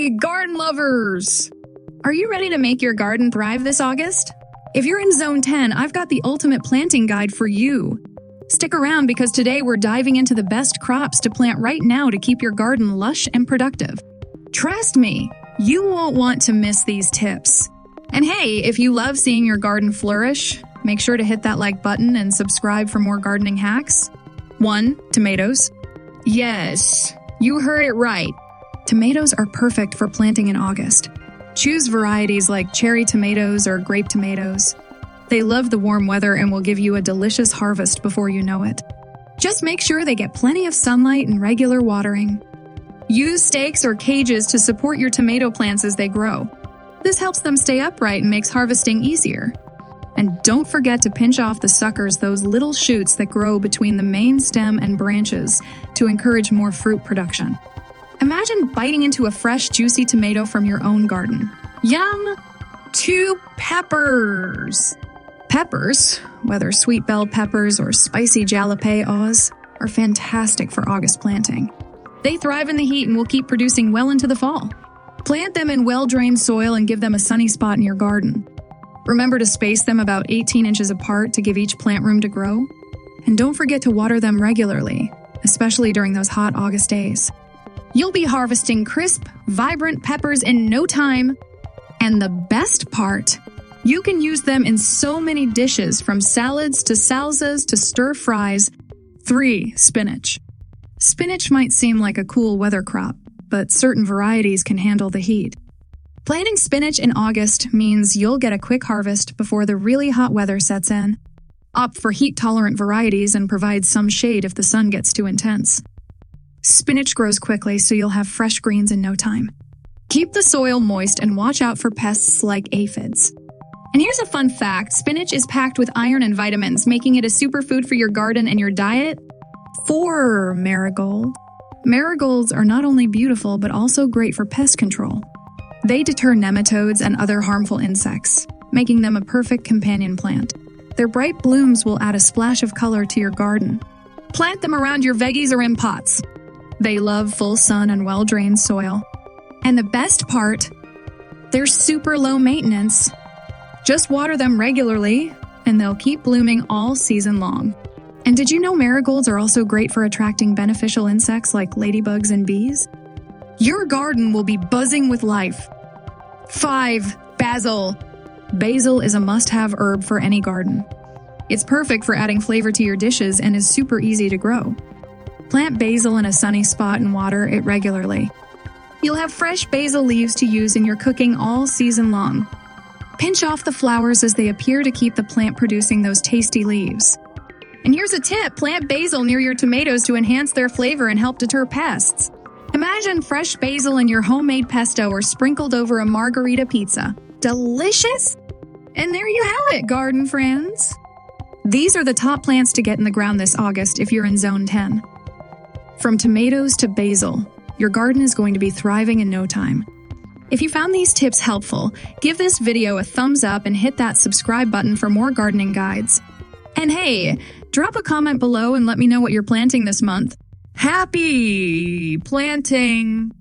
Hey, garden lovers! Are you ready to make your garden thrive this August? If you're in Zone 10, I've got the ultimate planting guide for you. Stick around because today we're diving into the best crops to plant right now to keep your garden lush and productive. Trust me, you won't want to miss these tips. And hey, if you love seeing your garden flourish, make sure to hit that like button and subscribe for more gardening hacks. 1. Tomatoes. Yes, you heard it right. Tomatoes are perfect for planting in August. Choose varieties like cherry tomatoes or grape tomatoes. They love the warm weather and will give you a delicious harvest before you know it. Just make sure they get plenty of sunlight and regular watering. Use stakes or cages to support your tomato plants as they grow. This helps them stay upright and makes harvesting easier. And don't forget to pinch off the suckers, those little shoots that grow between the main stem and branches, to encourage more fruit production. Imagine biting into a fresh, juicy tomato from your own garden. Yum! 2. Peppers. Peppers, whether sweet bell peppers or spicy jalapenos, are fantastic for August planting. They thrive in the heat and will keep producing well into the fall. Plant them in well-drained soil and give them a sunny spot in your garden. Remember to space them about 18 inches apart to give each plant room to grow. And don't forget to water them regularly, especially during those hot August days. You'll be harvesting crisp, vibrant peppers in no time. And the best part, you can use them in so many dishes, from salads to salsas to stir fries. 3. Spinach. Spinach might seem like a cool weather crop, but certain varieties can handle the heat. Planting spinach in August means you'll get a quick harvest before the really hot weather sets in. Opt for heat-tolerant varieties and provide some shade if the sun gets too intense. Spinach grows quickly, so you'll have fresh greens in no time. Keep the soil moist and watch out for pests like aphids. And here's a fun fact: spinach is packed with iron and vitamins, making it a superfood for your garden and your diet. 4. Marigold. Marigolds are not only beautiful, but also great for pest control. They deter nematodes and other harmful insects, making them a perfect companion plant. Their bright blooms will add a splash of color to your garden. Plant them around your veggies or in pots. They love full sun and well-drained soil. And the best part, they're super low maintenance. Just water them regularly, and they'll keep blooming all season long. And did you know marigolds are also great for attracting beneficial insects like ladybugs and bees? Your garden will be buzzing with life. 5. Basil. Basil is a must-have herb for any garden. It's perfect for adding flavor to your dishes and is super easy to grow. Plant basil in a sunny spot and water it regularly. You'll have fresh basil leaves to use in your cooking all season long. Pinch off the flowers as they appear to keep the plant producing those tasty leaves. And here's a tip: plant basil near your tomatoes to enhance their flavor and help deter pests. Imagine fresh basil in your homemade pesto or sprinkled over a margarita pizza. Delicious! And there you have it, garden friends. These are the top plants to get in the ground this August if you're in Zone 10. From tomatoes to basil, your garden is going to be thriving in no time. If you found these tips helpful, give this video a thumbs up and hit that subscribe button for more gardening guides. And hey, drop a comment below and let me know what you're planting this month. Happy planting!